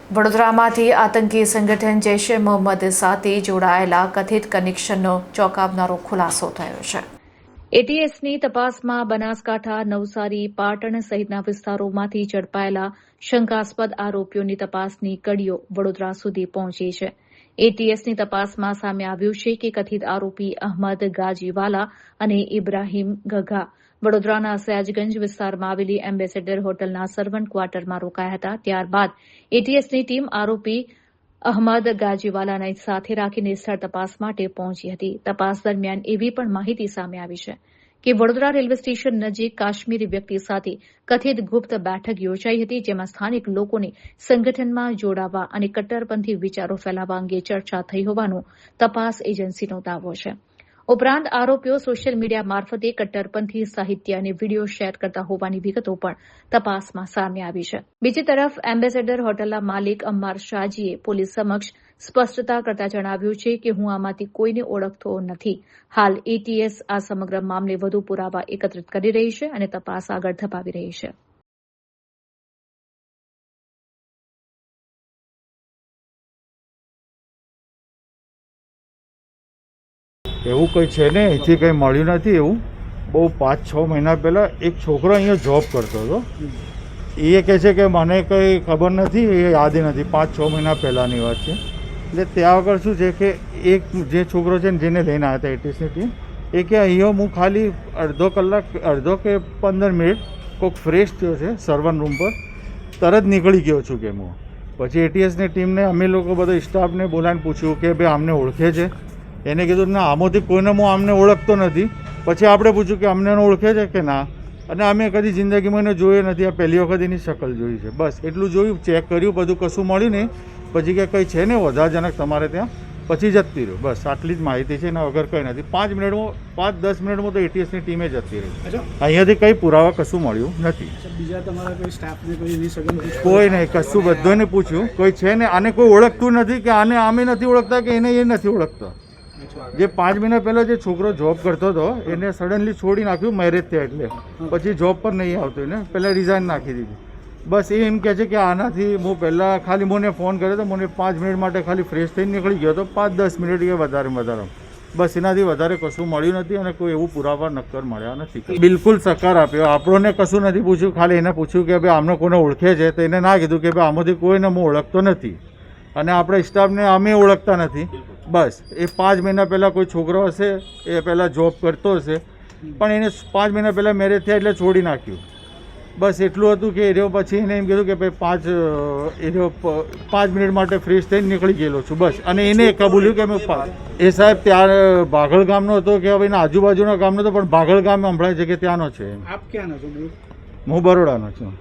વડોદરામાંથી આતંકી સંગઠન જૈશ એ મોહમ્મદ સાથે જોડાયેલા કથિત કનેક્શનનો ચોંકાવનારો ખુલાસો થયો છે। એટીએસની તપાસમાં બનાસકાંઠા, નવસારી, પાટણ સહિતના વિસ્તારોમાંથી ઝડપાયેલા શંકાસ્પદ આરોપીઓની તપાસની કડીઓ વડોદરા સુધી પહોંચી છે। એટીએસની તપાસમાં સામે આવ્યું છે કે કથિત આરોપી અહમદ ગાજીવાલા અને ઇબ્રાહીમ ગઘા વડોદરાના સયાજગંજ વિસ્તારમાં આવેલી એમ્બેસેડર હોટલના સર્વન્ટ ક્વાર્ટરમાં રોકાયા હતા। ત્યારબાદ એટીએસની ટીમ આરોપી અહમદ ગાજીવાલાને સાથે રાખીને સ્થળ તપાસ માટે પહોંચી હતી। તપાસ દરમિયાન એવી પણ માહિતી સામે આવી છે કે વડોદરા રેલવે સ્ટેશન નજીક કાશ્મીરી વ્યક્તિ સાથે કથિત ગુપ્ત બેઠક યોજાઈ હતી, જેમાં સ્થાનિક લોકોને સંગઠનમાં જોડાવા અને કટ્ટરપંથી વિચારો ફેલાવવા અંગે ચર્ચા થઈ હોવાનો તપાસ એજન્સીનો દાવો છે। ઉપરાંત આરોપીઓ સોશિયલ મીડિયા મારફતે કટ્ટરપંથી સાહિત્ય અને વિડીયો શેર કરતા હોવાની વિગતો પણ તપાસમાં સામે આવી છે। બીજી તરફ એમ્બેસેડર હોટલના માલિક અમ્માર શાહજીએ પોલીસ સમક્ષ સ્પષ્ટતા કરતા જણાવ્યું છે કે હું આમાંથી કોઈને ઓળખતો નથી। હાલ એટીએસ આ સમગ્ર મામલે વધુ પુરાવા એકત્રિત કરી રહી છે અને તપાસ આગળ ધપાવી રહી છે। એવું કંઈ છે ને, અહીંથી કંઈ મળ્યું નથી। એવું બહુ 5-6 મહિના પહેલાં એક છોકરો અહીંયા જોબ કરતો હતો। એ કહે છે કે મને કંઈ ખબર નથી, એ યાદ નથી, 5-6 મહિના પહેલાંની વાત છે। એટલે ત્યાં આગળ શું છે કે એક જે છોકરો છે ને જેને લઈને આવ્યા હતા એટીએસની ટીમ, એ કે અહીંયા હું ખાલી અડધો કે 15 મિનિટ કોઈક ફ્રેશ થયો છે સર્વર રૂમ પર, તરત નીકળી ગયો છું કે હું। પછી એટીએસની ટીમને અમે લોકો બધા સ્ટાફને બોલાવીને પૂછ્યું કે ભાઈ આમને ઓળખે છે? એને કીધું ના, આમાંથી કોઈને હું આમને ઓળખતો નથી। પછી આપણે પૂછ્યું કે અમને ઓળખે છે કે ના, અને અમે કદી જિંદગીમાં એને જોયો નથી, આ પહેલી વખત એની શકલ જોઈ છે। બસ એટલું જોયું, ચેક કર્યું, બધું કશું મળ્યું નહીં। પછી કે કંઈ છે ને વધારજનક તમારે ત્યાં, પછી જતી રહ્યું। બસ આટલી જ માહિતી છે, એના વગર કંઈ નથી। 5-10 મિનિટમાં તો એટીએસની ટીમે જતી રહી। અહીંયાથી કંઈ પુરાવા કશું મળ્યું નથી। બીજા તમારા કોઈ સ્ટાફને કોઈ એની સગન કોઈ નહીં, કશું બધાને પૂછ્યું, કોઈ છે ને, આને કોઈ ઓળખતું નથી કે આને આમે નથી ઓળખતા કે એને એ નથી ઓળખતા। જે 5 મહિના પહેલાં જે છોકરો જોબ કરતો હતો એને સડનલી છોડી નાખ્યું મેરેજ થયા એટલે, પછી જોબ પર નહીં આવતો, એને પહેલાં રિઝાઇન નાખી દીધી। બસ એ એમ કહે છે કે આનાથી હું પહેલાં ખાલી મને ફોન કર્યો તો, મને 5 મિનિટ માટે ખાલી ફ્રેશ થઈને નીકળી ગયો હતો, 5-10 મિનિટ કે વધારે। બસ એનાથી વધારે કશું મળ્યું નથી અને કોઈ એવું પુરાવા નક્કર મળ્યા નથી। બિલકુલ સહકાર આપ્યો, આપણને કશું નથી પૂછ્યું, ખાલી એને પૂછ્યું કે ભાઈ આમને કોને ઓળખે છે, તો એને ના કીધું કે ભાઈ આમાંથી કોઈને હું ઓળખતો નથી અને આપણે સ્ટાફને અમે ઓળખતા નથી। બસ એ 5 મહિના પહેલાં કોઈ છોકરો હશે, એ પહેલાં જોબ કરતો હશે, પણ એને 5 મહિના પહેલાં મેરેજ થયા એટલે છોડી નાખ્યું। બસ એટલું હતું કે એ પછી એને એમ કીધું કે ભાઈ 5 મિનિટ માટે ફ્રેશ થઈને નીકળી ગયેલો છું, બસ। અને એને કબૂલ્યું કે મેં એ સાહેબ ત્યાં બાઘળ ગામનો હતો કે હવે એના આજુબાજુના ગામનો હતો, પણ બાઘળ ગામ સંભળાય છે કે ત્યાંનો છે। આપ ક્યાંનો છો? હું બરોડાનો છું।